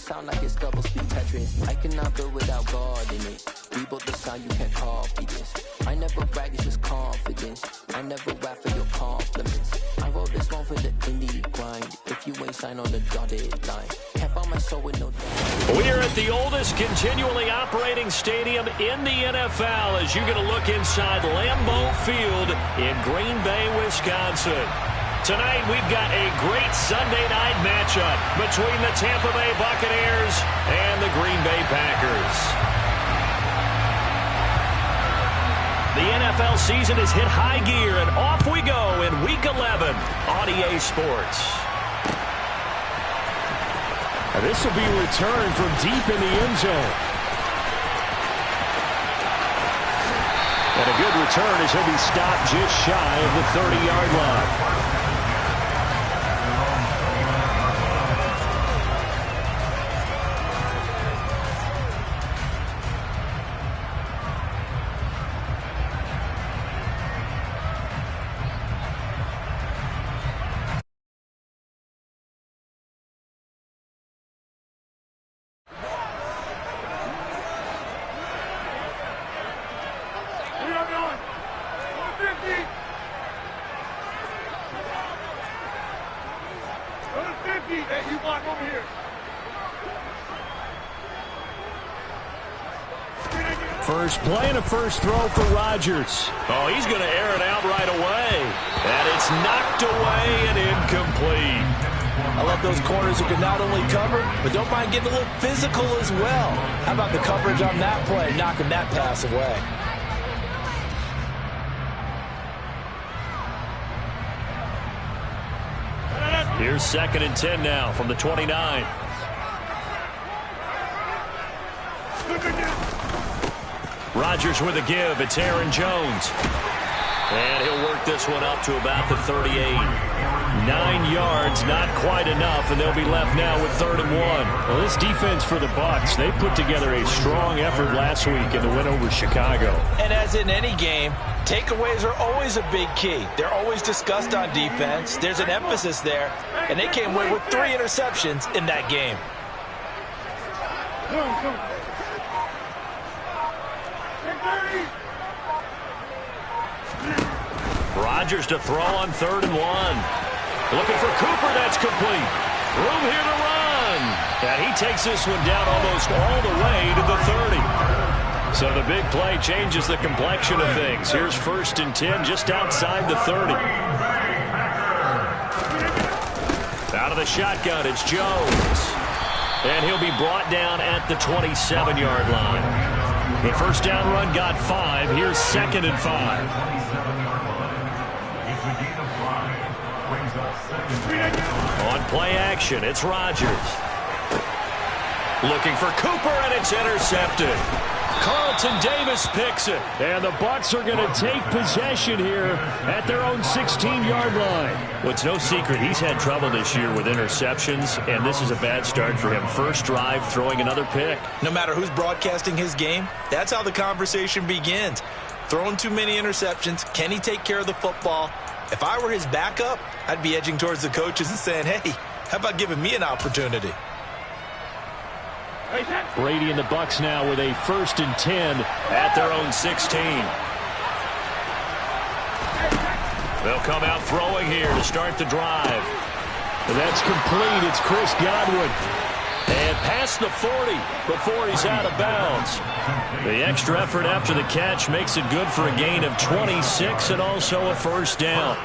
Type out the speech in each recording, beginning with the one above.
sound like it's double speed Tetris. I cannot build without God in it. We built the sound, you can't copy this. I never brag, it's just confidence. I never rap for your compliments. I wrote this one for the indie grind. If you ain't signed on the dotted line, can't buy my soul with no doubt. We are at the oldest continually operating stadium in the NFL as you get a look inside Lambeau Field in Green Bay, Wisconsin. Tonight, we've got a great Sunday night matchup between the Tampa Bay Buccaneers and the Green Bay Packers. The NFL season has hit high gear, and off we go in Week 11 on EA Sports. And this will be returned from deep in the end zone. And a good return as he'll be stopped just shy of the 30-yard line. First play and a first throw for Rodgers. Oh, he's going to air it out right away. And it's knocked away and incomplete. I love those corners who can not only cover, but don't mind getting a little physical as well. How about the coverage on that play, knocking that pass away? Here's 2nd and 10 now from the 29. Rodgers with a give. It's Aaron Jones. And he'll work this one up to about the 38. 9 yards, not quite enough, and they'll be left now with 3rd and 1. Well, this defense for the Bucs, they put together a strong effort last week in the win over Chicago. And as in any game, takeaways are always a big key. They're always discussed on defense. There's an emphasis there, and they came away with 3 interceptions in that game. Rodgers to throw on 3rd and 1. Looking for Cooper. That's complete. Room here to run. And he takes this one down almost all the way to the 30. So the big play changes the complexion of things. Here's 1st and 10 just outside the 30. Out of the shotgun, it's Jones. And he'll be brought down at the 27-yard line. The first down run got 5. Here's 2nd and 5. On play action, it's Rodgers. Looking for Cooper, and it's intercepted. Carlton Davis picks it. And the Bucs are going to take possession here at their own 16-yard line. Well, it's no secret he's had trouble this year with interceptions, and this is a bad start for him. First drive, throwing another pick. No matter who's broadcasting his game, that's how the conversation begins. Throwing too many interceptions, can he take care of the football? If I were his backup, I'd be edging towards the coaches and saying, hey, how about giving me an opportunity? Brady and the Bucs now with a 1st and 10 at their own 16. They'll come out throwing here to start the drive. And that's complete. It's Chris Godwin. And past the 40 before he's out of bounds. The extra effort after the catch makes it good for a gain of 26 and also a first down.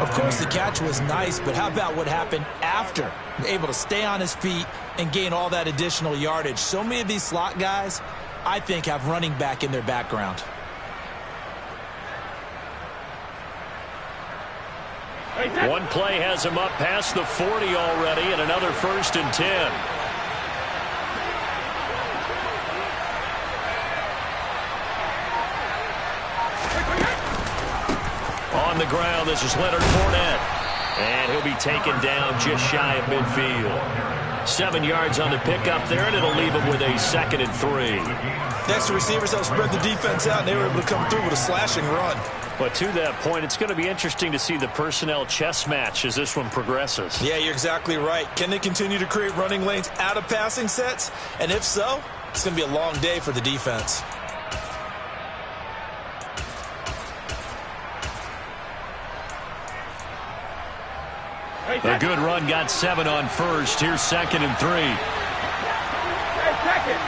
Of course, the catch was nice, but how about what happened after? Able to stay on his feet and gain all that additional yardage. So many of these slot guys, I think, have running back in their background. One play has him up past the 40 already, and another 1st and 10. On the ground, this is Leonard Fournette. And he'll be taken down just shy of midfield. 7 yards on the pickup there, and it'll leave him with a 2nd and 3. Next, the receivers helped spread the defense out, and they were able to come through with a slashing run. But to that point, it's going to be interesting to see the personnel chess match as this one progresses. Yeah, you're exactly right. Can they continue to create running lanes out of passing sets? And if so, it's going to be a long day for the defense. A good run got 7 on first. Here's 2nd and 3. Hey, second.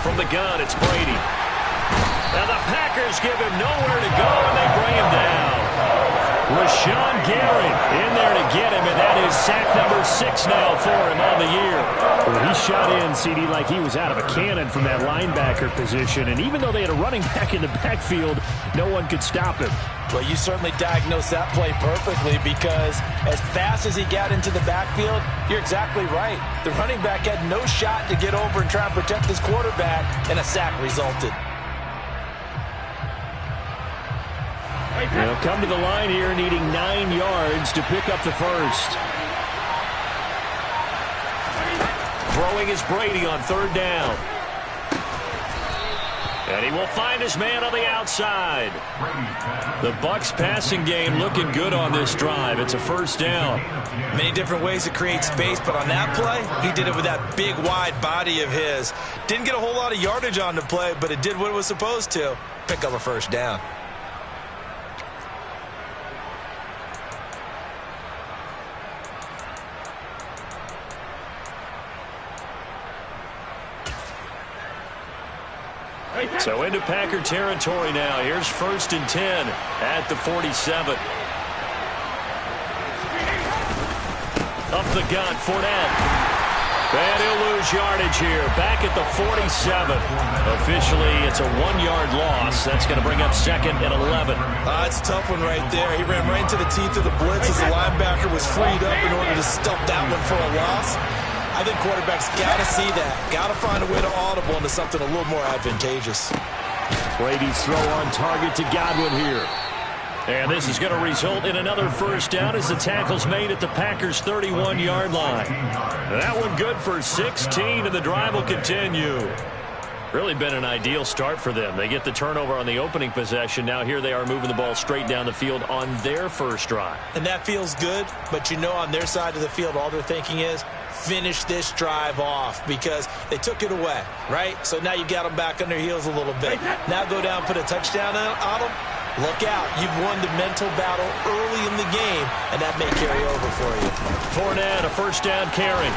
From the gun, it's Brady. Now the Packers give him nowhere to go, and they bring him down. Rashawn Gary in there to get him, and that is sack number 6 now for him on the year. Well, he shot in, CD, like he was out of a cannon from that linebacker position, and even though they had a running back in the backfield, no one could stop him. Well, you certainly diagnosed that play perfectly, because as fast as he got into the backfield, you're exactly right. The running back had no shot to get over and try and protect his quarterback, and a sack resulted. They'll come to the line here needing 9 yards to pick up the first. Throwing is Brady on 3rd down. And he will find his man on the outside. The Bucs passing game looking good on this drive. It's a 1st down. Many different ways to create space, but on that play, he did it with that big, wide body of his. Didn't get a whole lot of yardage on the play, but it did what it was supposed to. Pick up a 1st down. So into Packer territory now. Here's 1st and 10 at the 47. Up the gun, Fournette. And he'll lose yardage here. Back at the 47. Officially, it's a 1-yard loss. That's going to bring up 2nd and 11. It's a tough one right there. He ran right into the teeth of the blitz as the linebacker was freed up in order to stuff that one for a loss. I think quarterbacks got to see that. Got to find a way to audible into something a little more advantageous. Brady's throw on target to Godwin here. And this is going to result in another 1st down as the tackle's made at the Packers' 31-yard line. That one good for 16, and the drive will continue. Really been an ideal start for them. They get the turnover on the opening possession. Now here they are moving the ball straight down the field on their 1st drive. And that feels good, but you know on their side of the field all they're thinking is finish this drive off because they took it away, right? So now you got them back on their heels a little bit. Now go down, put a touchdown on them. Look out. You've won the mental battle early in the game, and that may carry over for you. Fournette, a 1st down carry.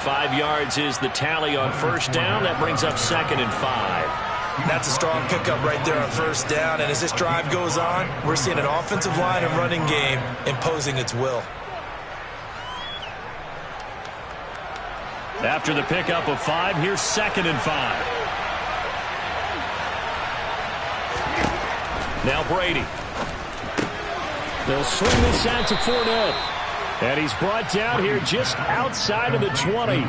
5 yards is the tally on 1st down. That brings up 2nd and 5. That's a strong pickup right there on 1st down. And as this drive goes on, we're seeing an offensive line and running game imposing its will. After the pickup of 5, here's 2nd and 5. Now Brady. They'll swing this out to Fournette. And he's brought down here just outside of the 20.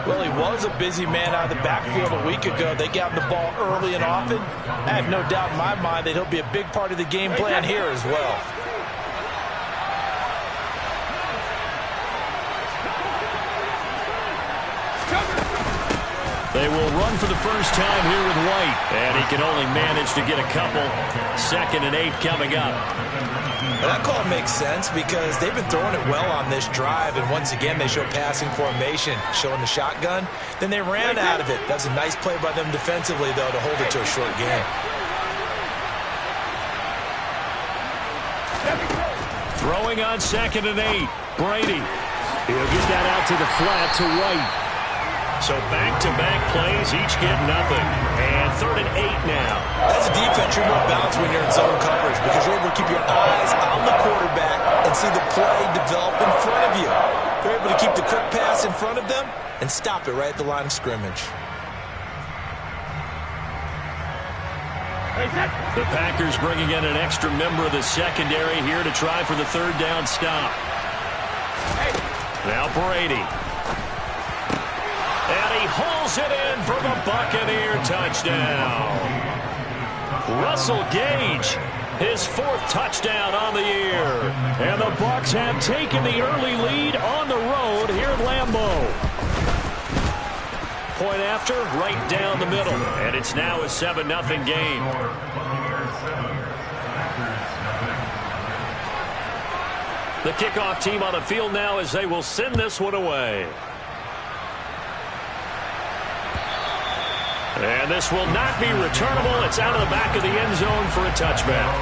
Well, he was a busy man out of the backfield a week ago. They got him the ball early and often. I have no doubt in my mind that he'll be a big part of the game plan here as well. They will run for the 1st time here with White. And he can only manage to get a couple. 2nd and 8 coming up. Well, that call makes sense because they've been throwing it well on this drive. And once again, they show passing formation, showing the shotgun. Then they ran out of it. That's a nice play by them defensively, though, to hold it to a short game. Throwing on 2nd and 8. Brady. He'll get that out to the flat to White. So back-to-back plays, each get nothing. And 3rd and 8 now. As a defense, you're more balanced when you're in zone coverage because you're able to keep your eyes on the quarterback and see the play develop in front of you. You're able to keep the quick pass in front of them and stop it right at the line of scrimmage. The Packers bringing in an extra member of the secondary here to try for the 3rd down stop. Now Brady. And he hauls it in for the Buccaneer touchdown. Russell Gage, his 4th touchdown on the year. And the Bucs have taken the early lead on the road here at Lambeau. Point after, right down the middle. And it's now a 7-0 game. The kickoff team on the field now as they will send this one away. And this will not be returnable. It's out of the back of the end zone for a touchback.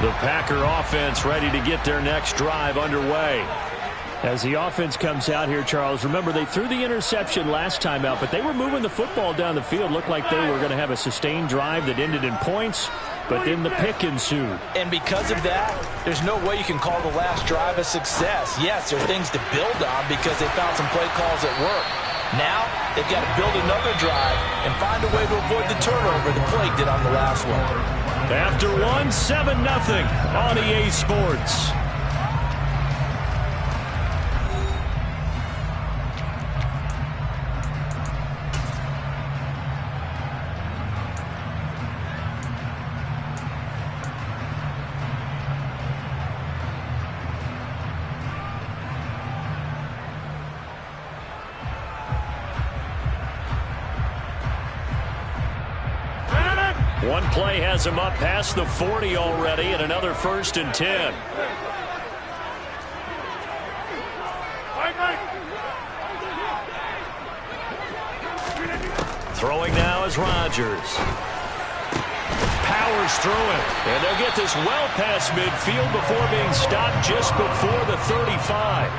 The Packer offense ready to get their next drive underway. As the offense comes out here, Charles, remember they threw the interception last time out, but they were moving the football down the field. Looked like they were going to have a sustained drive that ended in points, but then the pick ensued. And because of that, there's no way you can call the last drive a success. Yes, there are things to build on because they found some play calls that work. Now, they've got to build another drive and find a way to avoid the turnover the play did on the last one. After 7-0 on EA Sports. One play has him up past the 40 already, and another 1st and 10. Throwing now is Rodgers. Powers through it, and they'll get this well past midfield before being stopped just before the 35.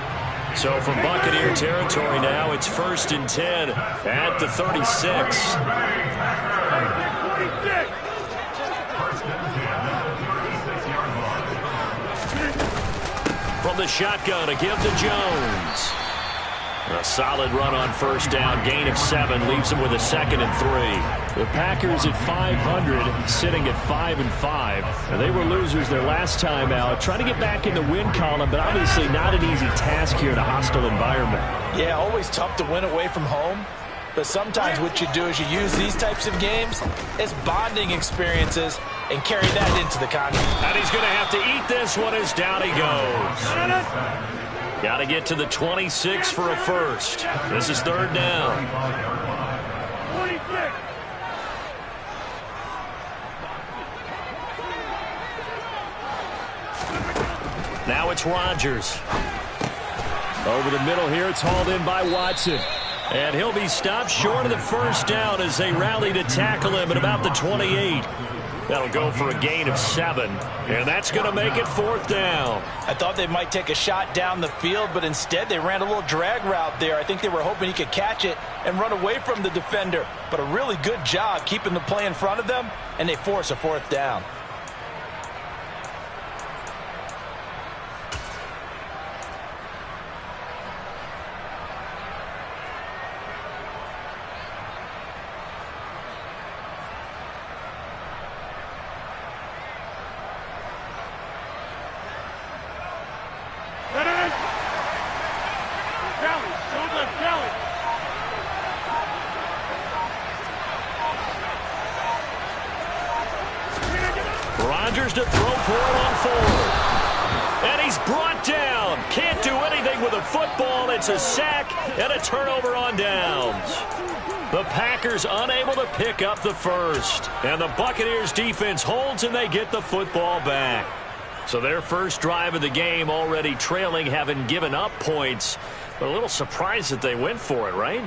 So from Buccaneer territory now, it's 1st and 10 at the 36. From the shotgun, a give to Jones. A solid run on 1st down, gain of 7, leaves them with a 2nd and 3. The Packers at 500, sitting at 5-5. And they were losers their last time out, trying to get back in the win column, but obviously not an easy task here in a hostile environment. Yeah, always tough to win away from home. But sometimes what you do is you use these types of games as bonding experiences and carry that into the contest. And he's going to have to eat this one as down he goes. Got to get to the 26 for a first. This is 3rd down. Now it's Rodgers. Over the middle here, it's hauled in by Watson. And he'll be stopped short of the 1st down as they rally to tackle him at about the 28. That'll go for a gain of 7. And that's going to make it 4th down. I thought they might take a shot down the field, but instead they ran a little drag route there. I think they were hoping he could catch it and run away from the defender. But a really good job keeping the play in front of them, and they force a 4th down. Rodgers to throw for it on 4th. And he's brought down. Can't do anything with a football. It's a sack and a turnover on downs. The Packers unable to pick up the 1st. And the Buccaneers defense holds and they get the football back. So their first drive of the game already trailing, having given up points. But a little surprised that they went for it, right?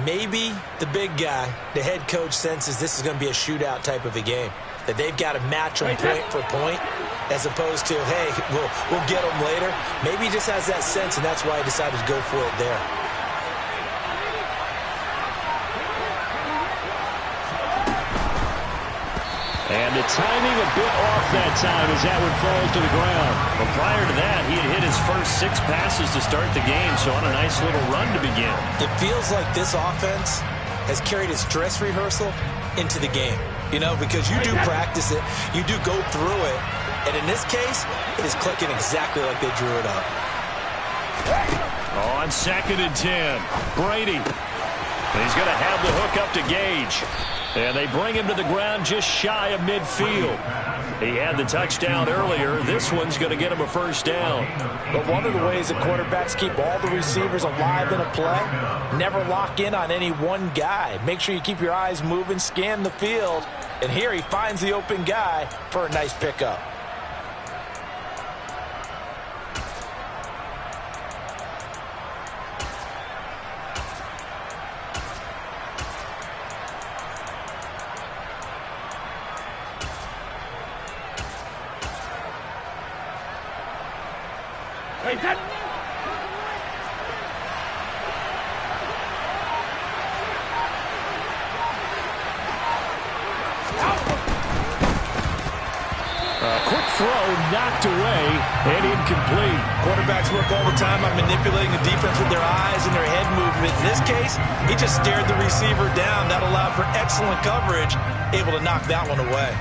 Maybe the big guy, the head coach, senses this is going to be a shootout type of a game. That they've got to match them point for point as opposed to, hey, we'll get them later. Maybe he just has that sense, and that's why he decided to go for it there. And the timing a bit off that time as that one falls to the ground. Well, prior to that, he had hit his first 6 passes to start the game, so on a nice little run to begin. It feels like this offense has carried its dress rehearsal into the game. You know, because you do practice it, you do go through it, and in this case, it is clicking exactly like they drew it up. On 2nd and 10, Brady. He's going to have the hook up to Gage. And they bring him to the ground just shy of midfield. He had the touchdown earlier. This one's going to get him a first down. But one of the ways that quarterbacks keep all the receivers alive in a play, never lock in on any one guy. Make sure you keep your eyes moving, scan the field. And here he finds the open guy for a nice pickup. Quick throw knocked away and incomplete. Quarterbacks work all the time on manipulating the defense with their eyes and their head movement. In this case, he just stared the receiver down. That allowed for excellent coverage, able to knock that one away.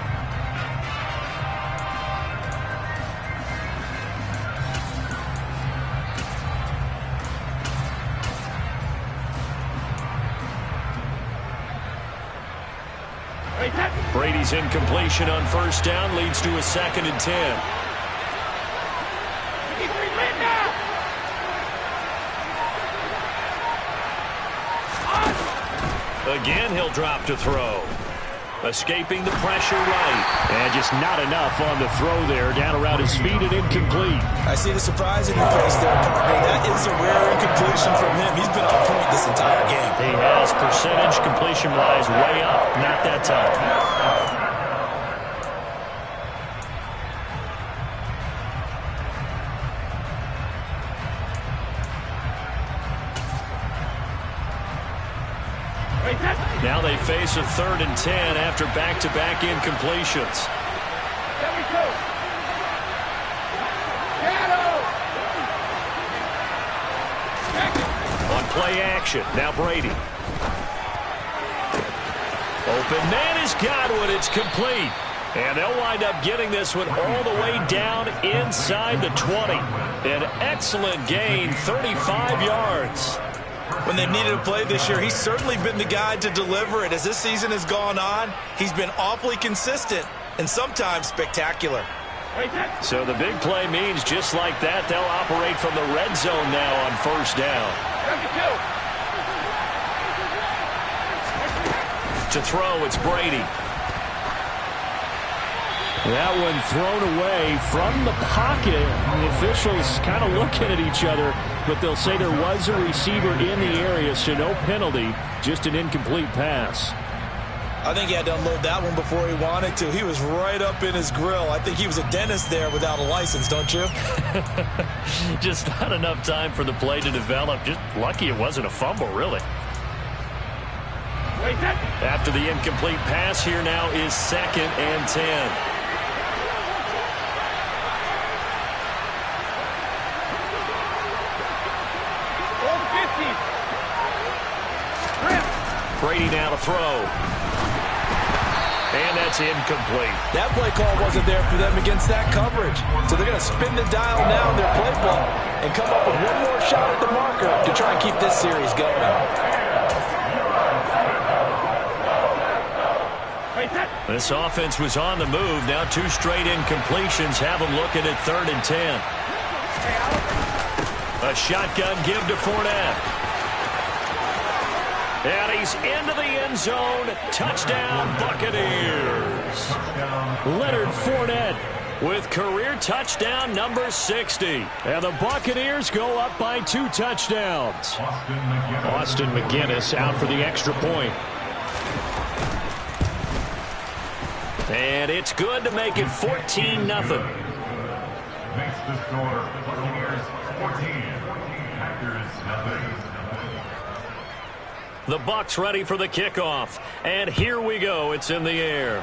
Brady's incompletion on first down leads to a 2nd and 10. Again, he'll drop to throw. Escaping the pressure right. And just not enough on the throw there. Down around his feet and incomplete. I see the surprise in your face there, partner. That is a rare incompletion from him. He's been on point this entire game. He has percentage completion-wise way up. Not that time. Now they face a 3rd and 10 after back-to-back incompletions. There we go. On play action, now Brady. Open man has got one. It's complete. And they'll wind up getting this one all the way down inside the 20. An excellent gain, 35 yards. When they've needed a play this year, he's certainly been the guy to deliver it. As this season has gone on, he's been awfully consistent and sometimes spectacular. So the big play means just like that, they'll operate from the red zone now on first down. To throw, it's Brady. That one thrown away from the pocket. The officials kind of looking at each other, but they'll say there was a receiver in the area, so no penalty, just an incomplete pass. I think he had to unload that one before he wanted to. He was right up in his grill. I think he was a dentist there without a license, don't you? Just not enough time for the play to develop. Just lucky it wasn't a fumble, really. After the incomplete pass, here now is 2nd and 10. Brady now to throw. And that's incomplete. That play call wasn't there for them against that coverage. So they're going to spin the dial now in their playbook and come up with one more shot at the marker to try and keep this series going. This offense was on the move. Now 2 straight incompletions have them looking at 3rd and 10. A shotgun give to Fournette. And he's into the end zone. Touchdown, Buccaneers. Leonard Fournette with career touchdown number 60. And the Buccaneers go up by 2 touchdowns. Austin McGinnis out for the extra point. And it's good to make it 14-0. Makes the score Buccaneers 14, Packers nothing. The Bucs ready for the kickoff. And here we go. It's in the air.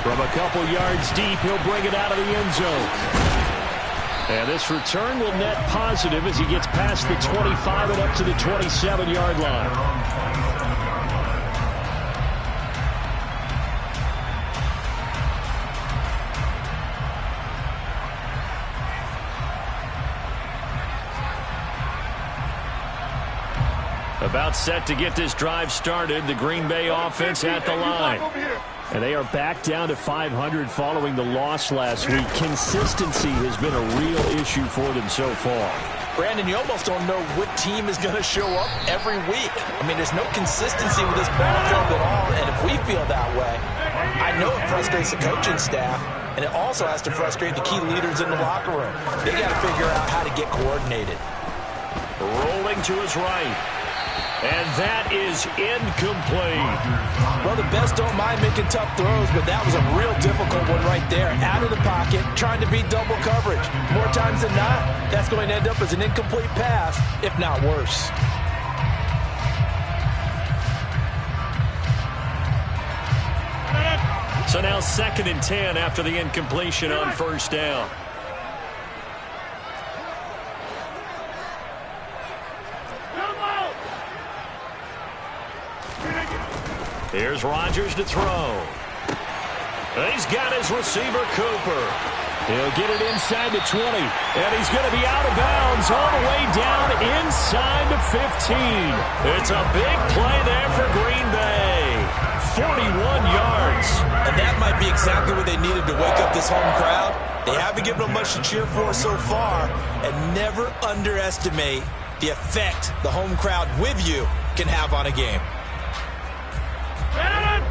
From a couple yards deep, he'll bring it out of the end zone. And this return will net positive as he gets past the 25 and up to the 27-yard line. About set to get this drive started. The Green Bay offense at the line. And they are back down to 500 following the loss last week. Consistency has been a real issue for them so far. Brandon, you almost don't know what team is going to show up every week. I mean, there's no consistency with this ball club at all, and if we feel that way, I know it frustrates the coaching staff, and it also has to frustrate the key leaders in the locker room. They got to figure out how to get coordinated. Rolling to his right. And that is incomplete. Well, the best don't mind making tough throws, but that was a real difficult one right there. Out of the pocket, trying to beat double coverage. More times than not, that's going to end up as an incomplete pass, if not worse. So now 2nd and 10 after the incompletion on first down. Here's Rodgers to throw. And he's got his receiver, Cooper. He'll get it inside the 20. And he's going to be out of bounds all the way down inside the 15. It's a big play there for Green Bay. 41 yards. And that might be exactly what they needed to wake up this home crowd. They haven't given them much to cheer for so far. And never underestimate the effect the home crowd with you can have on a game.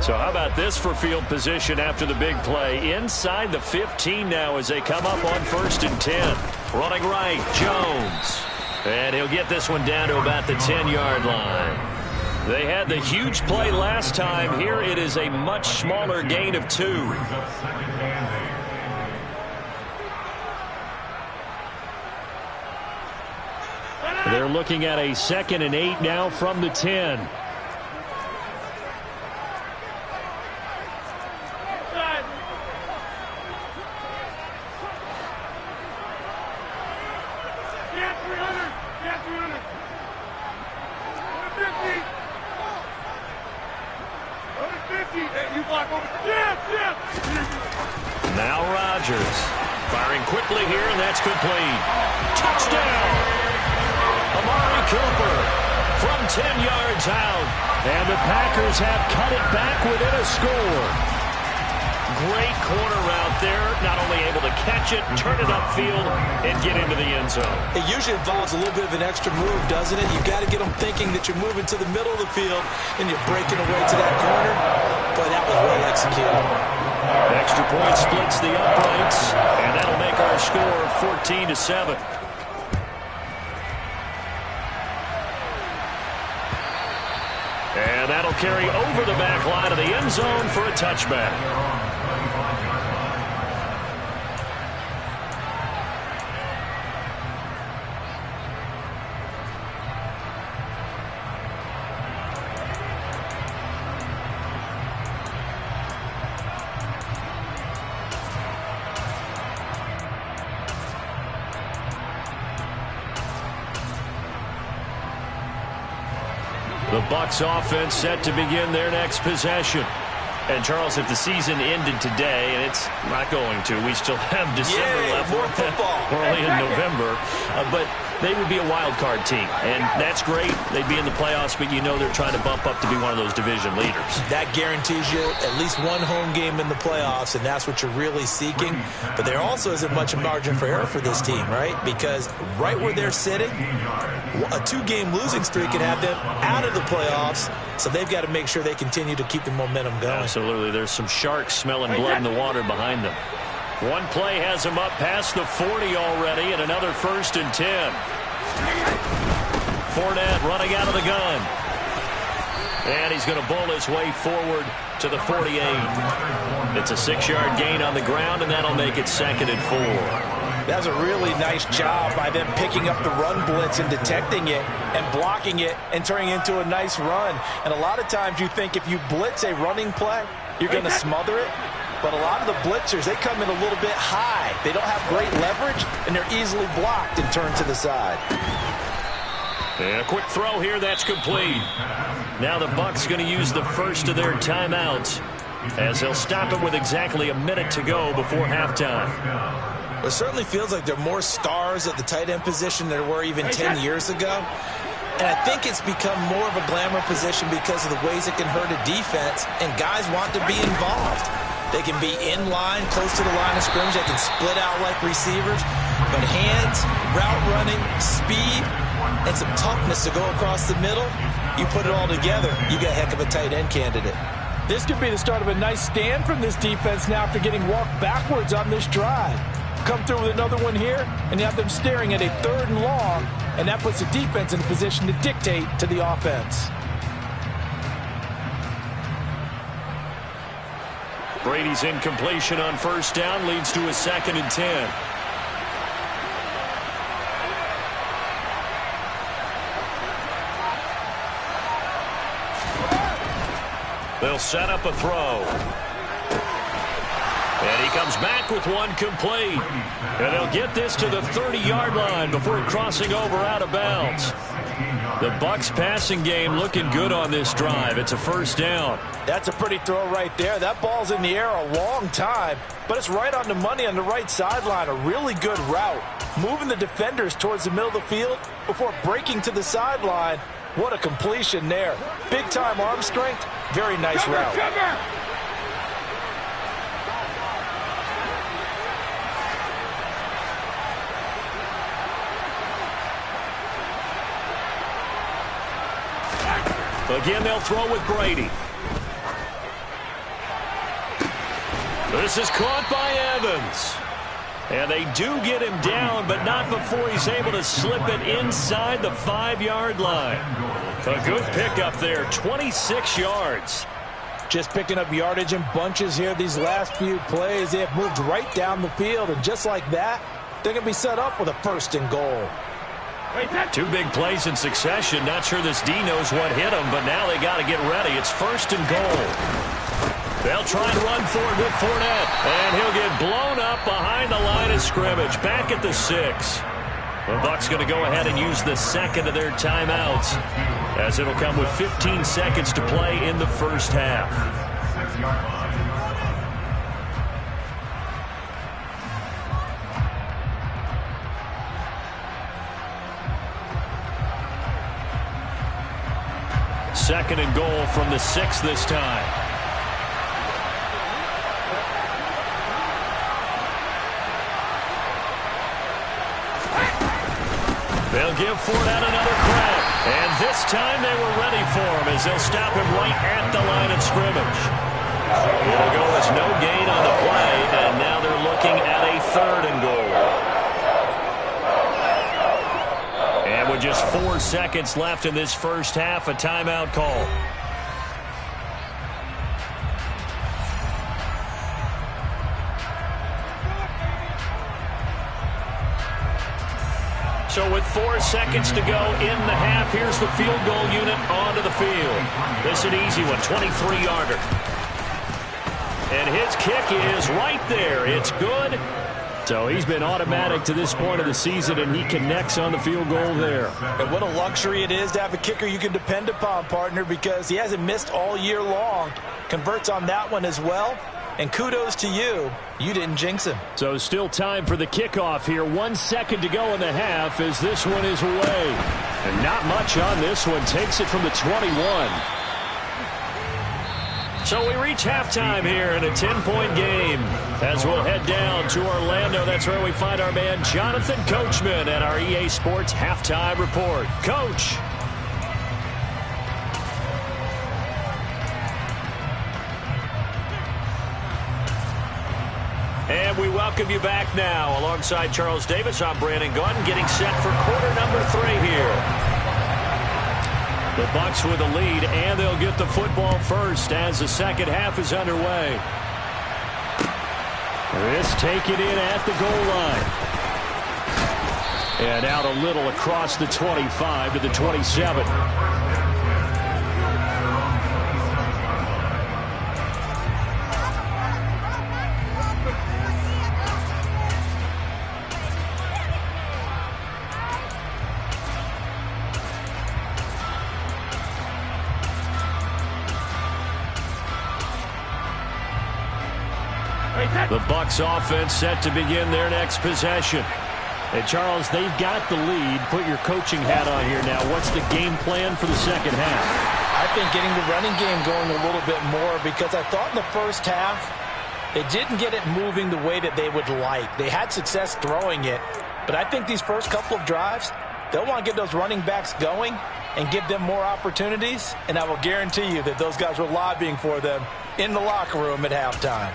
So how about this for field position after the big play? Inside the 15 now as they come up on 1st and 10. Running right, Jones. And he'll get this one down to about the 10-yard line. They had the huge play last time. Here it is a much smaller gain of 2. They're looking at a 2nd and 8 now from the 10. Now Rodgers firing quickly here, and that's complete. Touchdown! Amari Cooper from 10 yards out. And the Packers have cut it back within a score. Great corner route there. Not only able to catch it, turn it upfield, and get into the end zone. It usually involves a little bit of an extra move, doesn't it? You've got to get them thinking that you're moving to the middle of the field, and you're breaking away to that corner. Boy, that was well executed. Extra point splits the uprights, and that'll make our score 14-7. And that'll carry over the back line of the end zone for a touchback. The Bucs offense set to begin their next possession. And, Charles, if the season ended today, and it's not going to, we still have December left. More football. We're only in November. But they would be a wild card team. And that's great. They'd be in the playoffs, but you know they're trying to bump up to be one of those division leaders. That guarantees you at least one home game in the playoffs, and that's what you're really seeking. But there also isn't much of margin for error for this team, right? Because right where they're sitting, a 2-game losing streak can have them out of the playoffs, so they've got to make sure they continue to keep the momentum going. Absolutely. There's some sharks smelling blood in the water behind them. One play has them up past the 40 already, and another 1st and 10. Fournette running out of the gun. And he's going to bowl his way forward to the 48. It's a 6-yard gain on the ground, and that'll make it 2nd and 4. That was a really nice job by them picking up the run blitz and detecting it and blocking it and turning it into a nice run. And a lot of times you think if you blitz a running play, you're going to smother it. But a lot of the blitzers, they come in a little bit high. They don't have great leverage, and they're easily blocked and turned to the side. And a quick throw here, that's complete. Now the Bucs going to use the first of their timeouts as they'll stop it with exactly a minute to go before halftime. It certainly feels like there are more stars at the tight end position than there were even 10 years ago. And I think it's become more of a glamour position because of the ways it can hurt a defense, and guys want to be involved. They can be in line, close to the line of scrimmage. They can split out like receivers. But hands, route running, speed, and some toughness to go across the middle, you put it all together, you got a heck of a tight end candidate. This could be the start of a nice stand from this defense now after getting walked backwards on this drive. Come through with another one here, and you have them staring at a 3rd and long, and that puts the defense in a position to dictate to the offense. Brady's incompletion on 1st down leads to a 2nd and 10. They'll set up a throw. And he comes back with one complete. And they'll get this to the 30-yard line before crossing over out of bounds. The Bucs passing game looking good on this drive. It's a 1st down. That's a pretty throw right there. That ball's in the air a long time, but it's right on the money on the right sideline. A really good route. Moving the defenders towards the middle of the field before breaking to the sideline. What a completion there. Big-time arm strength. Very nice route. Again, they'll throw with Brady. This is caught by Evans. And they do get him down, but not before he's able to slip it inside the 5-yard line. A good pickup there, 26 yards. Just picking up yardage in bunches here these last few plays. They have moved right down the field, and just like that, they're going to be set up with a 1st and goal. 2 big plays in succession. Not sure this D knows what hit him, but now they got to get ready. It's 1st and goal. They'll try and run for it with Fournette, and he'll get blown up behind the line of scrimmage, back at the 6. The Bucs going to go ahead and use the 2nd of their timeouts, as it'll come with 15 seconds to play in the 1st half. 6-yard line. Second and goal from the 6 this time. They'll give Fournette another crack. And this time they were ready for him as they'll stop him right at the line of scrimmage. It'll go as no gain on the play, and now they're looking at a 3rd and goal. And with just 4 seconds left in this 1st half, a timeout call. So with 4 seconds to go in the half, here's the field goal unit onto the field. This is an easy one, 23-yarder. And his kick is right there. It's good. So he's been automatic to this point of the season, and he connects on the field goal there. And what a luxury it is to have a kicker you can depend upon, partner, because he hasn't missed all year long. Converts on that one as well. And kudos to you. You didn't jinx him. So still time for the kickoff here. 1 second to go in the half as this one is away. And not much on this one. Takes it from the 21. So we reach halftime here in a 10-point game. As we'll head down to Orlando, that's where we find our man Jonathan Coachman at our EA Sports Halftime Report. Coach. And we welcome you back now. Alongside Charles Davis, I'm Brandon Gaudin, getting set for quarter number 3 here. The Bucs with a lead, and they'll get the football first as the second half is underway. This taken in at the goal line. And out a little across the 25 to the 27. The Bucs offense set to begin their next possession. And, Charles, they've got the lead. Put your coaching hat on here now. What's the game plan for the second half? I think getting the running game going a little bit more, because I thought in the first half they didn't get it moving the way that they would like. They had success throwing it, but I think these first couple of drives, they'll want to get those running backs going and give them more opportunities, and I will guarantee you that those guys were lobbying for them in the locker room at halftime.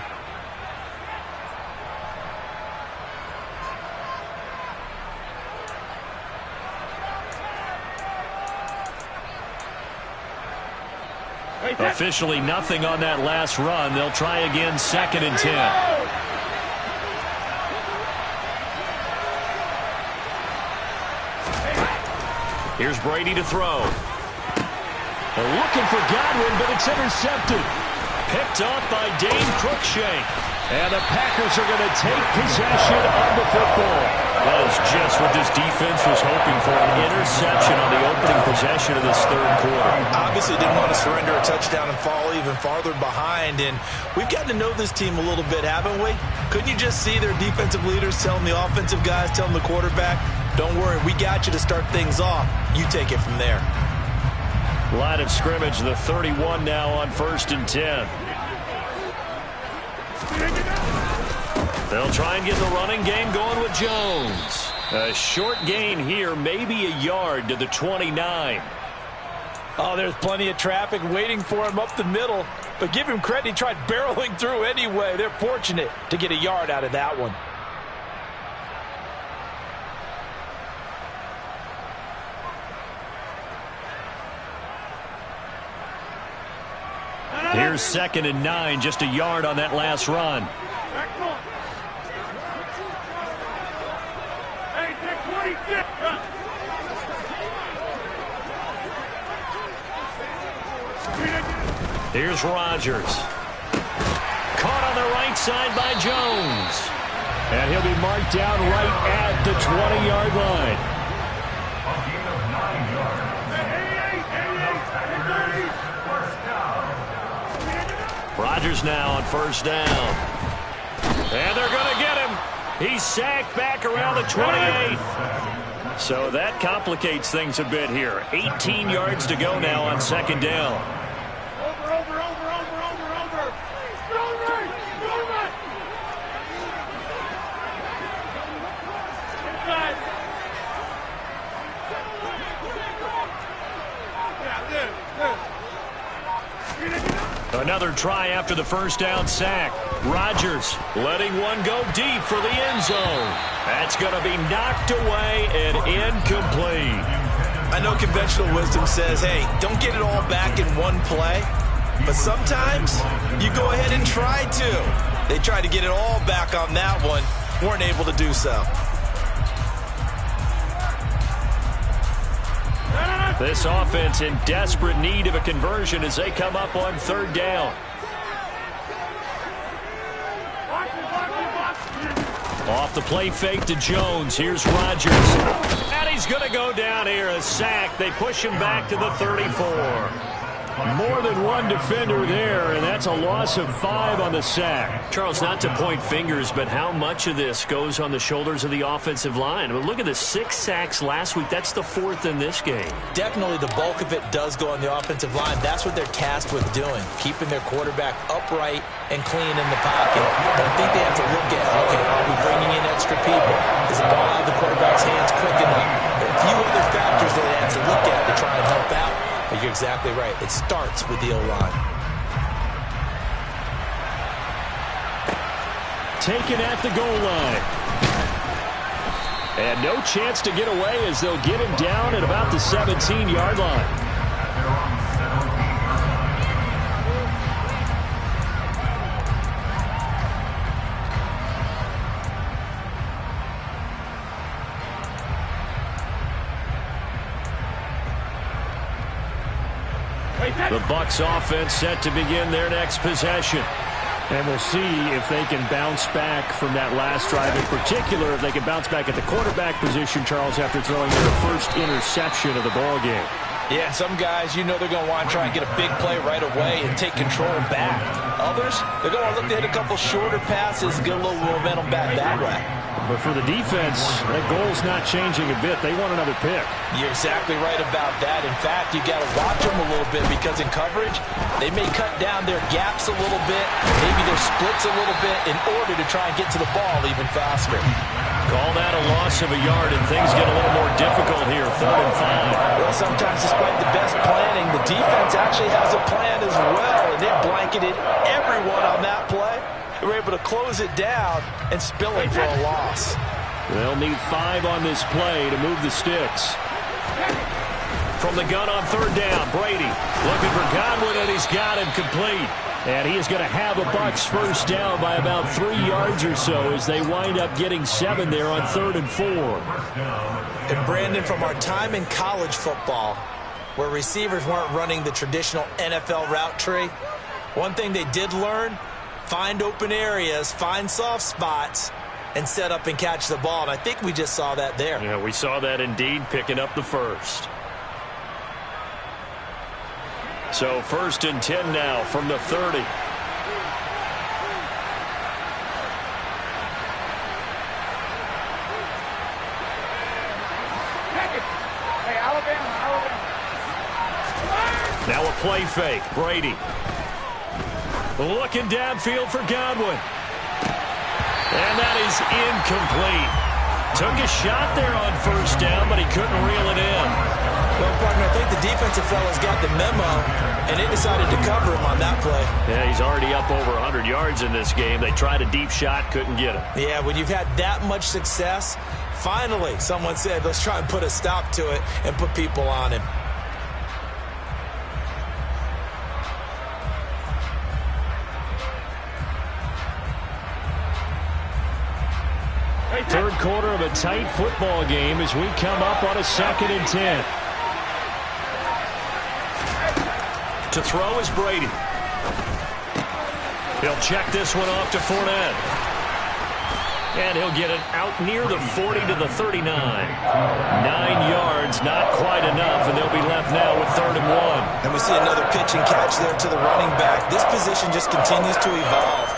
Officially nothing on that last run. They'll try again, 2nd and 10. Here's Brady to throw. They're looking for Godwin, but it's intercepted. Picked off by Dane Cruikshank. And the Packers are going to take possession of the football. That is just what this defense was hoping for, an interception on the opening possession of this third quarter. Obviously didn't want to surrender a touchdown and fall even farther behind. And we've gotten to know this team a little bit, haven't we? Couldn't you just see their defensive leaders telling the offensive guys, telling the quarterback, don't worry, we got you to start things off. You take it from there. Line of scrimmage, the 31 now on 1st and 10. They'll try and get the running game going with Jones. A short gain here, maybe a yard to the 29. Oh, there's plenty of traffic waiting for him up the middle. But give him credit, he tried barreling through anyway. They're fortunate to get a yard out of that one. Here's 2nd and 9, just a yard on that last run. Here's Rodgers. Caught on the right side by Jones. And he'll be marked down right at the 20-yard line. Rodgers now on 1st down. And they're going to get him. He's sacked back around the 28. So that complicates things a bit here. 18 yards to go now on 2nd down. Another try after the 1st down sack. Rodgers letting one go deep for the end zone. That's going to be knocked away and incomplete. I know conventional wisdom says, hey, don't get it all back in one play. But sometimes you go ahead and try to. They tried to get it all back on that one. Weren't able to do so. This offense in desperate need of a conversion as they come up on 3rd down. Off the play fake to Jones. Here's Rodgers. And he's going to go down here. A sack. They push him back to the 34. More than one defender there, and that's a loss of 5 on the sack. Charles, not to point fingers, but how much of this goes on the shoulders of the offensive line? I mean, look at the 6 sacks last week. That's the 4th in this game. Definitely the bulk of it does go on the offensive line. That's what they're tasked with doing, keeping their quarterback upright and clean in the pocket. But I think they have to look at, okay, are we bringing in extra people? Is the ball out of the quarterback's hands quick enough? There are a few other factors that they have to look at to try and help out. But you're exactly right. It starts with the O-line. Taken at the goal line. And no chance to get away as they'll get him down at about the 17-yard line. The Bucs offense set to begin their next possession. And we'll see if they can bounce back from that last drive. In particular, if they can bounce back at the quarterback position, Charles, after throwing their first interception of the ball game. Yeah, some guys, you know they're going to want to try and get a big play right away and take control back. Others, they're going to look to hit a couple shorter passes, get a little momentum back that way. But for the defense, that goal's not changing a bit. They want another pick. You're exactly right about that. In fact, you got to watch them a little bit because in coverage, they may cut down their gaps a little bit, maybe their splits a little bit in order to try and get to the ball even faster. Call that a loss of a yard, and things get a little more difficult here. 3rd and 5. Well, sometimes despite the best planning, the defense actually has a plan as well, and they blanketed everyone on that play. They were able to close it down and spill it for a loss. They'll need 5 on this play to move the sticks. From the gun on 3rd down, Brady looking for Godwin, and he's got him complete. And he is going to have a Bucs first down by about 3 yards or so as they wind up getting 7 there on 3rd and 4. And Brandon, from our time in college football, where receivers weren't running the traditional NFL route tree, one thing they did learn, find open areas, find soft spots, and set up and catch the ball. And I think we just saw that there. Yeah, we saw that indeed, picking up the first. So 1st and 10 now from the 30. Hey, Alabama. Now a play fake. Brady looking downfield for Godwin. And that is incomplete. Took a shot there on 1st down, but he couldn't reel it in. Well, partner, I think the defensive fellas got the memo, and they decided to cover him on that play. Yeah, he's already up over 100 yards in this game. They tried a deep shot, couldn't get him. Yeah, when you've had that much success, finally someone said, let's try and put a stop to it and put people on him. Third quarter of a tight football game as we come up on a 2nd and 10. To throw is Brady. He'll check this one off to Fournette. And he'll get it out near the 40 to the 39. 9 yards, not quite enough, and they'll be left now with 3rd and 1. And we see another pitch and catch there to the running back. This position just continues to evolve.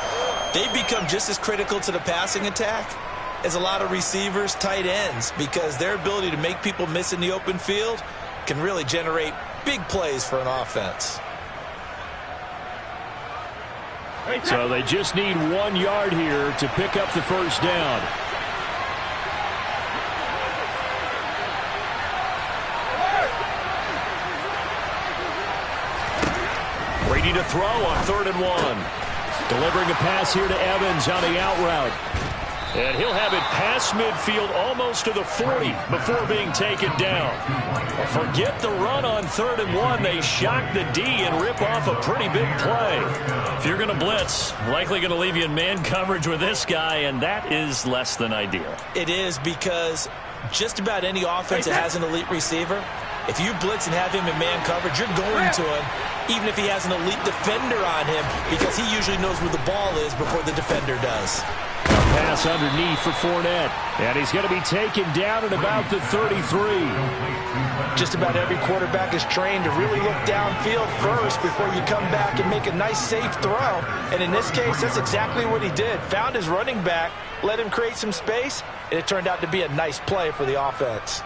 They've become just as critical to the passing attack as a lot of receivers, tight ends, because their ability to make people miss in the open field can really generate big plays for an offense. So they just need 1 yard here to pick up the first down. Brady to throw on 3rd and 1. Delivering a pass here to Evans on the out route. And he'll have it past midfield almost to the 40 before being taken down. Forget the run on 3rd and 1. They shock the D and rip off a pretty big play. If you're going to blitz, likely going to leave you in man coverage with this guy, and that is less than ideal. It is, because just about any offense that has an elite receiver, if you blitz and have him in man coverage, you're going to him, even if he has an elite defender on him, because he usually knows where the ball is before the defender does. Pass underneath for Fournette. And he's going to be taken down at about the 33. Just about every quarterback is trained to really look downfield first before you come back and make a nice, safe throw. And in this case, that's exactly what he did. Found his running back, let him create some space, and it turned out to be a nice play for the offense.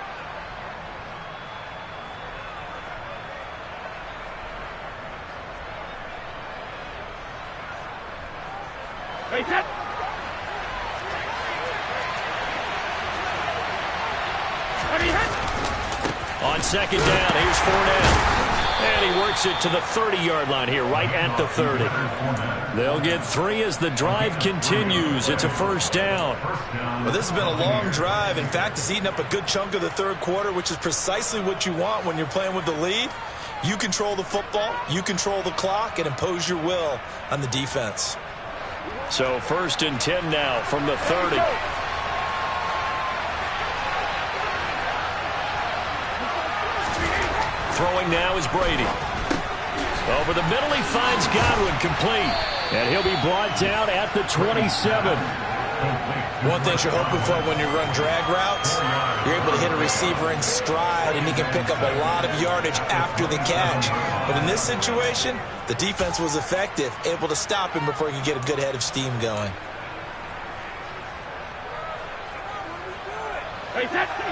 On 2nd down, here's Fournette. And he works it to the 30-yard line here, right at the 30. They'll get 3 as the drive continues. It's a first down. Well, this has been a long drive. In fact, it's eaten up a good chunk of the third quarter, which is precisely what you want when you're playing with the lead. You control the football, you control the clock, and impose your will on the defense. So 1st and 10 now from the 30. Throwing now is Brady. Over the middle, he finds Godwin, complete. And he'll be brought down at the 27. One thing you're hoping for when you run drag routes, you're able to hit a receiver in stride, and he can pick up a lot of yardage after the catch. But in this situation, the defense was effective, able to stop him before he could get a good head of steam going.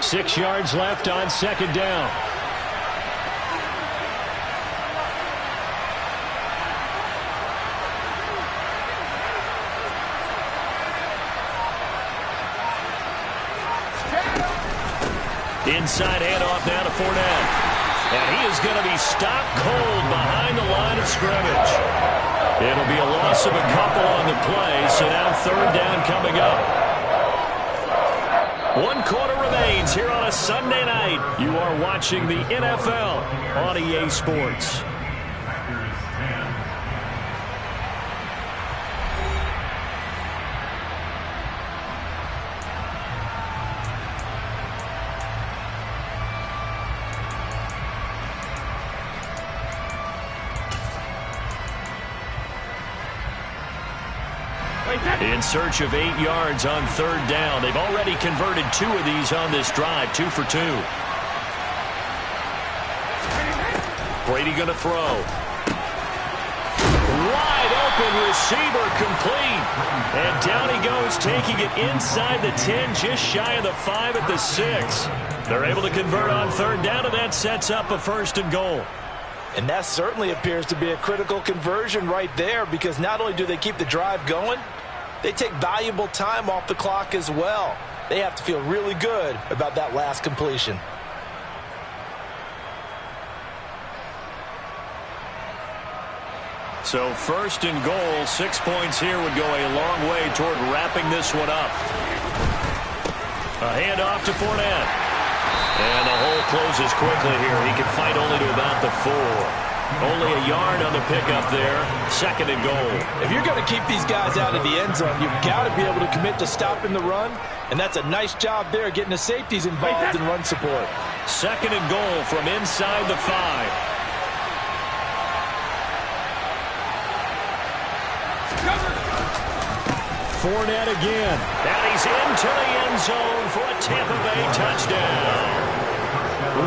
6 yards left on second down. Inside handoff now to Fournette. And he is going to be stopped cold behind the line of scrimmage. It'll be a loss of a couple on the play, so now third down coming up. 1 quarter remains here on a Sunday night. You are watching the NFL on EA Sports. In search of 8 yards on third down. They've already converted 2 of these on this drive, 2 for 2. Brady going to throw. Wide open receiver complete. And down he goes, taking it inside the 10, just shy of the 5 at the 6. They're able to convert on third down, and that sets up a 1st and goal. And that certainly appears to be a critical conversion right there, because not only do they keep the drive going, they take valuable time off the clock as well. They have to feel really good about that last completion. So 1st and goal, 6 points here would go a long way toward wrapping this one up. A handoff to Fournette. And the hole closes quickly here. He can fight only to about the 4. Only a yard on the pickup there. 2nd and goal. If you're going to keep these guys out of the end zone, you've got to be able to commit to stopping the run. And that's a nice job there, getting the safeties involved in run support. 2nd and goal from inside the 5. Fournette again. And he's into the end zone for a Tampa Bay touchdown.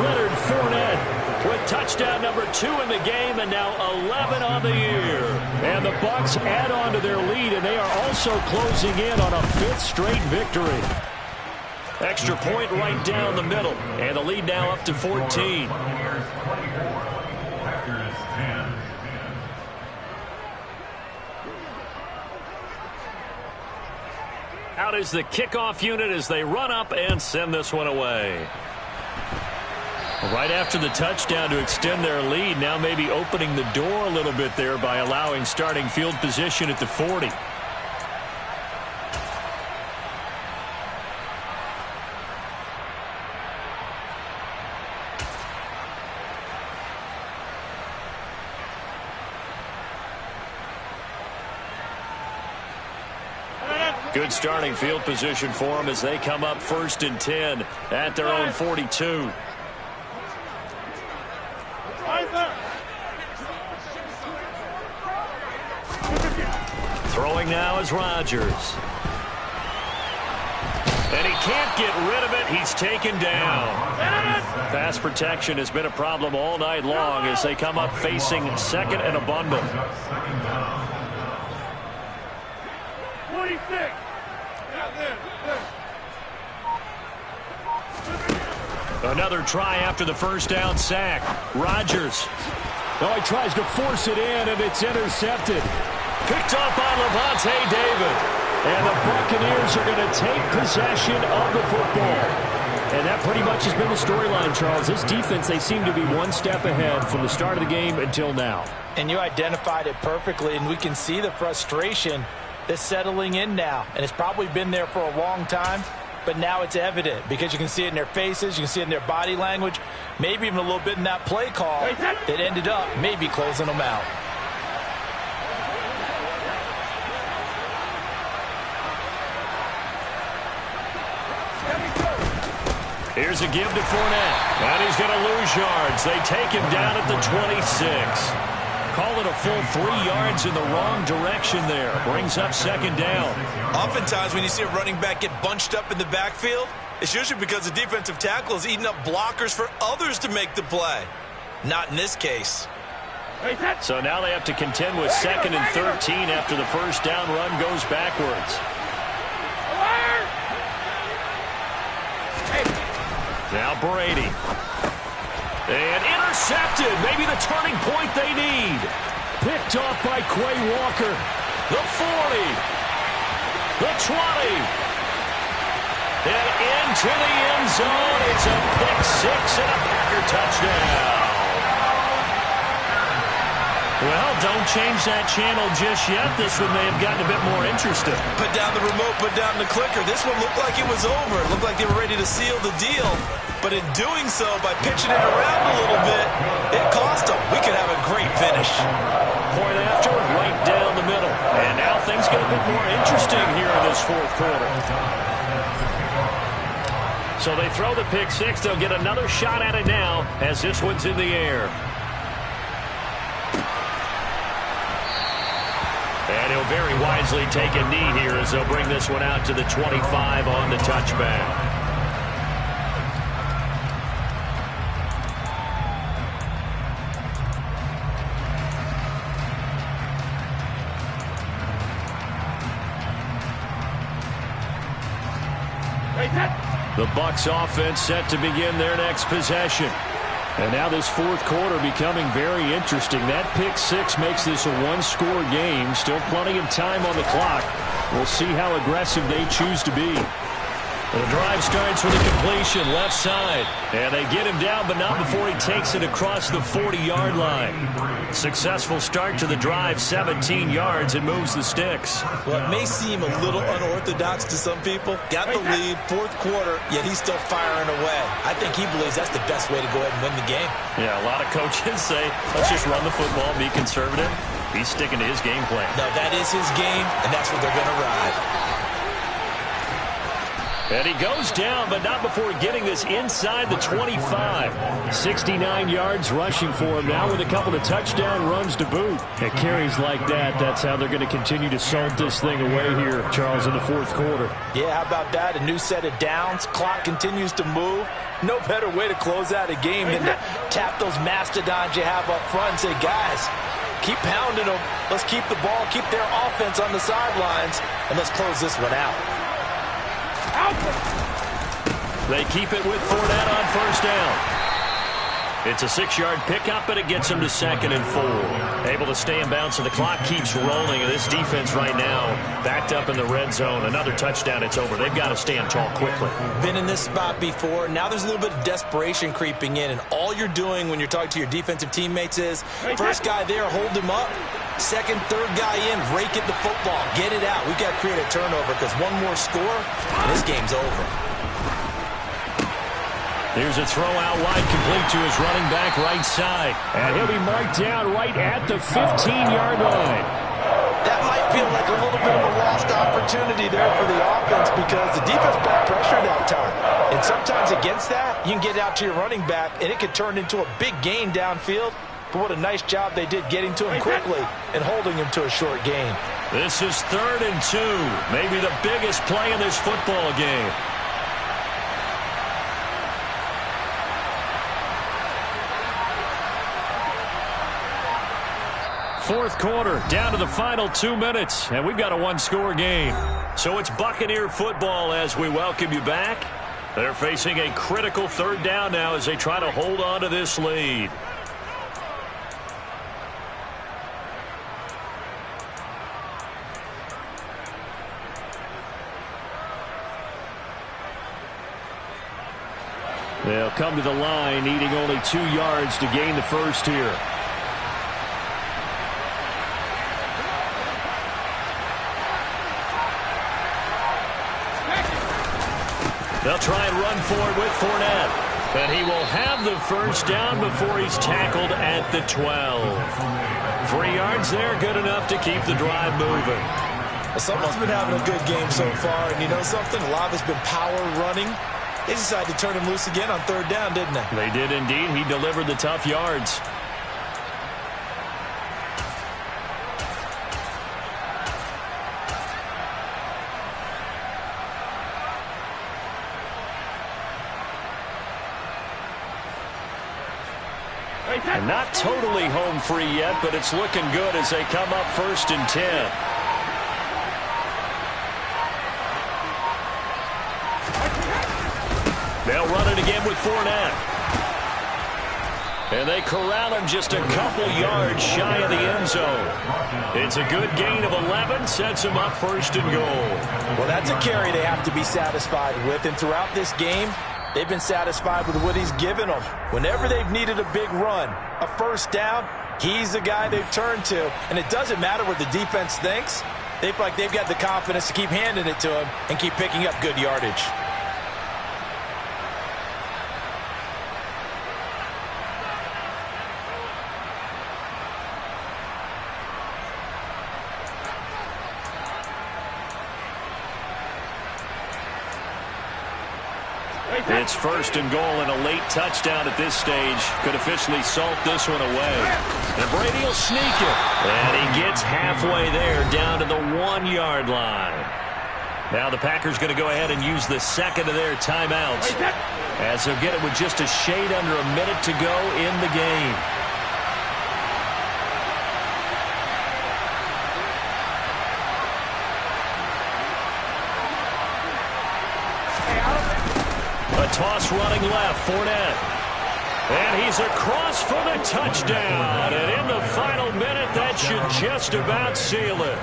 Leonard Fournette with touchdown number 2 in the game, and now 11 on the year. And the Bucs add on to their lead, and they are also closing in on a 5th straight victory. Extra point right down the middle, and the lead now up to 14. Out is the kickoff unit as they run up and send this one away. Right after the touchdown to extend their lead, now maybe opening the door a little bit there by allowing starting field position at the 40. Good starting field position for them as they come up 1st and 10 at their own 42. Throwing now is Rodgers. And he can't get rid of it. He's taken down. Pass protection has been a problem all night long as they come up facing 2nd and abundant. 46. Another try after the 1st down sack. Rodgers. Oh, he tries to force it in, and it's intercepted. Picked up on Levante David. And the Buccaneers are going to take possession of the football. And that pretty much has been the storyline, Charles. This defense, they seem to be one step ahead from the start of the game until now. And you identified it perfectly, and we can see the frustration that's settling in now. And it's probably been there for a long time, but now it's evident because you can see it in their faces, you can see it in their body language, maybe even a little bit in that play call that ended up maybe closing them out. Here's a give to Fournette. And he's going to lose yards. They take him down at the 26. Call it a full 3 yards in the wrong direction there. Brings up 2nd down. Oftentimes when you see a running back get bunched up in the backfield, it's usually because the defensive tackle is eating up blockers for others to make the play. Not in this case. So now they have to contend with 2nd and 13 after the 1st down run goes backwards. Now Brady. And intercepted. Maybe the turning point they need. Picked off by Quay Walker. The 40. The 20. And into the end zone. It's a pick six and a Packer touchdown. Well, don't change that channel just yet. This one may have gotten a bit more interesting. Put down the remote, put down the clicker. This one looked like it was over. It looked like they were ready to seal the deal. But in doing so, by pitching it around a little bit, it cost them. We could have a great finish. Point after, right down the middle. And now things get a bit more interesting here in this fourth quarter. So they throw the pick six. They'll get another shot at it now as this one's in the air. And he'll very wisely take a knee here as they'll bring this one out to the 25 on the touchback. The Bucs offense set to begin their next possession. And now this fourth quarter becoming very interesting. That pick six makes this a one-score game. Still plenty of time on the clock. We'll see how aggressive they choose to be. The drive starts with a completion left side. And they get him down, but not before he takes it across the 40-yard line. Successful start to the drive, 17 yards, and moves the sticks. Well, it may seem a little unorthodox to some people. Got the lead, fourth quarter, yet he's still firing away. I think he believes that's the best way to go ahead and win the game. Yeah, a lot of coaches say, let's just run the football, be conservative. He's sticking to his game plan. No, that is his game, and that's what they're going to ride. And he goes down, but not before getting this inside the 25. 69 yards rushing for him now with a couple of touchdown runs to boot. At carries like that, that's how they're going to continue to salt this thing away here, Charles, in the fourth quarter. Yeah, how about that? A new set of downs. Clock continues to move. No better way to close out a game than to tap those mastodons you have up front and say, guys, keep pounding them. Let's keep the ball, keep their offense on the sidelines, and let's close this one out. They keep it with Fournette on first down. It's a 6-yard pickup, and it gets him to 2nd and 4. Able to stay in bounds, and the clock keeps rolling. And this defense right now backed up in the red zone. Another touchdown, it's over. They've got to stand tall quickly. Been in this spot before. Now there's a little bit of desperation creeping in, and all you're doing when you're talking to your defensive teammates is, first guy there, hold him up. Second, third guy in, rake at the football. Get it out. We've got to create a turnover because one more score, and this game's over. Here's a throw out wide, complete to his running back right side. And he'll be marked down right at the 15-yard line. That might feel like a little bit of a lost opportunity there for the offense because the defense brought pressure that time. And sometimes against that, you can get out to your running back, and it could turn into a big gain downfield. But what a nice job they did getting to him quickly and holding him to a short gain. This is 3rd and 2. Maybe the biggest play in this football game. Fourth quarter, down to the final 2 minutes, and we've got a one-score game. So it's Buccaneer football as we welcome you back. They're facing a critical 3rd down now as they try to hold on to this lead. They'll come to the line, needing only 2 yards to gain the first here. They'll try and run for it with Fournette. And he will have the first down before he's tackled at the 12. 3 yards there, good enough to keep the drive moving. Well, someone's been having a good game so far, and you know something? A lot of it's been power running. They decided to turn him loose again on 3rd down, didn't they? They did indeed. He delivered the tough yards. And not totally home free yet, but it's looking good as they come up 1st and 10. They'll run it again with Fournette. And they corral him just a couple yards shy of the end zone. It's a good gain of 11, sets him up 1st and goal. Well, that's a carry they have to be satisfied with. And throughout this game, they've been satisfied with what he's given them. Whenever they've needed a big run, a 1st down, he's the guy they've turned to. And it doesn't matter what the defense thinks. They feel like they've got the confidence to keep handing it to him and keep picking up good yardage. It's 1st and goal and a late touchdown at this stage. Could officially salt this one away. And Brady will sneak it. And he gets halfway there down to the 1-yard line. Now the Packers going to go ahead and use the 2nd of their timeouts, as they'll get it with just a shade under a minute to go in the game. A toss running left, Fournette. And he's across for the touchdown. And in the final minute, that should just about seal it.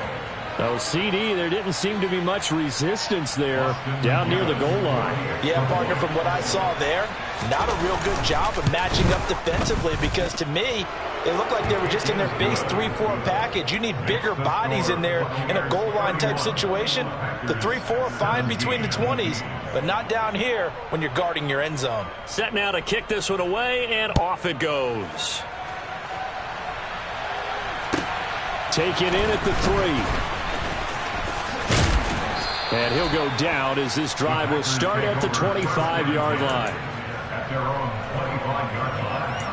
Oh, CD, there didn't seem to be much resistance there down near the goal line. Yeah, partner, from what I saw there, not a real good job of matching up defensively, because to me, it looked like they were just in their base 3-4 package. You need bigger bodies in there in a goal line type situation. The 3-4 fine between the 20s, but not down here when you're guarding your end zone. Set now to kick this one away, and off it goes. Taken in at the 3. And he'll go down as this drive will start at the 25-yard line. At their own 25-yard line.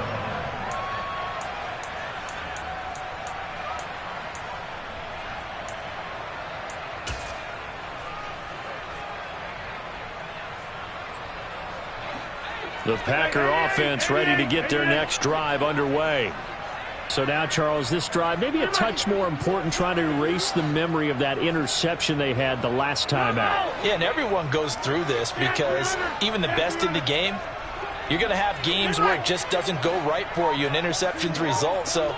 The Packer offense ready to get their next drive underway. So now, Charles, this drive maybe a touch more important, trying to erase the memory of that interception they had the last time out. Yeah, and everyone goes through this, because even the best in the game, you're going to have games where it just doesn't go right for you, and interceptions result. So,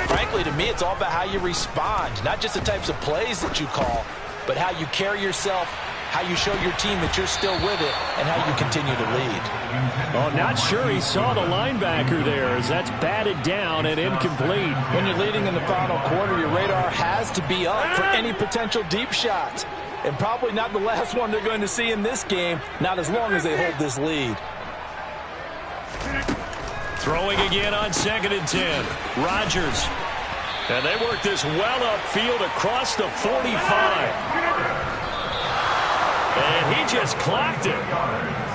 frankly, to me, it's all about how you respond, not just the types of plays that you call, but how you carry yourself, how you show your team that you're still with it, and how you continue to lead. Oh, not sure he saw the linebacker there, as that's batted down and incomplete. When you're leading in the final quarter, your radar has to be up for any potential deep shots. And probably not the last one they're going to see in this game, not as long as they hold this lead. Throwing again on 2nd and 10. Rodgers. And they work this well upfield across the 45. And he just clocked it.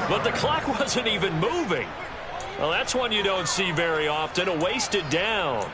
But the clock wasn't even moving. Well, that's one you don't see very often, a wasted down.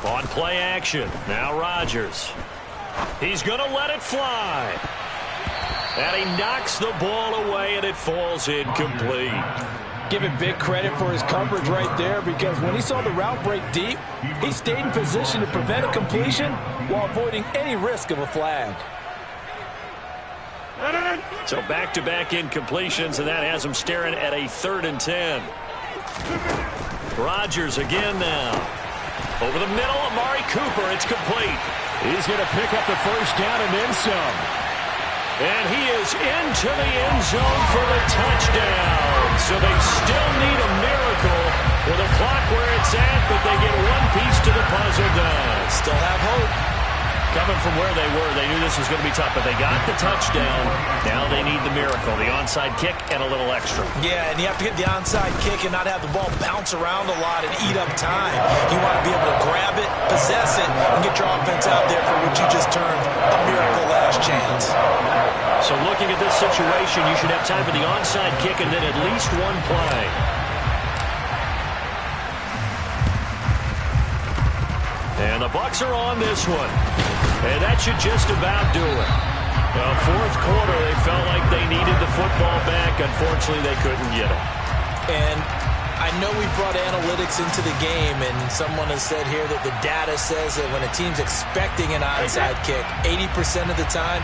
On play action, now Rodgers. He's going to let it fly. And he knocks the ball away, and it falls incomplete. Give him big credit for his coverage right there, because when he saw the route break deep, he stayed in position to prevent a completion while avoiding any risk of a flag. So back-to-back incompletions, and that has him staring at a 3rd and 10. Rodgers again now. Over the middle, Amari Cooper. It's complete. He's going to pick up the 1st down and then some. And he is into the end zone for the touchdown. So they still need a miracle with a clock where it's at, but they get one piece to the puzzle done. Still have hope. Coming from where they were, they knew this was going to be tough, but they got the touchdown. Now they need need the miracle, the onside kick and a little extra. Yeah, and you have to get the onside kick and not have the ball bounce around a lot and eat up time. You want to be able to grab it, possess it, and get your offense out there for what you just termed a miracle last chance. So looking at this situation, you should have time for the onside kick and then at least one play. And the Bucs are on this one. And that should just about do it. Fourth quarter, they felt like they needed the football back. Unfortunately, they couldn't get it. And I know we brought analytics into the game, and someone has said here that the data says that when a team's expecting an onside kick, 80% of the time,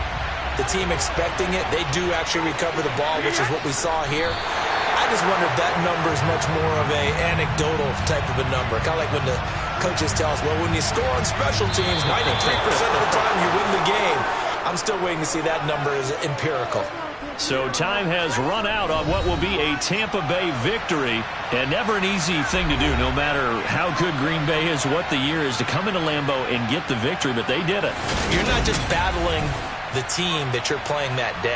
the team expecting it, they do actually recover the ball, which is what we saw here. I just wonder if that number is much more of a anecdotal type of a number. Kind of like when the coaches tell us, well, when you score on special teams, 93% of the time you win the game. I'm still waiting to see that number as empirical. So time has run out on what will be a Tampa Bay victory, and never an easy thing to do, no matter how good Green Bay is, what the year is, to come into Lambeau and get the victory, but they did it. You're not just battling the team that you're playing that day.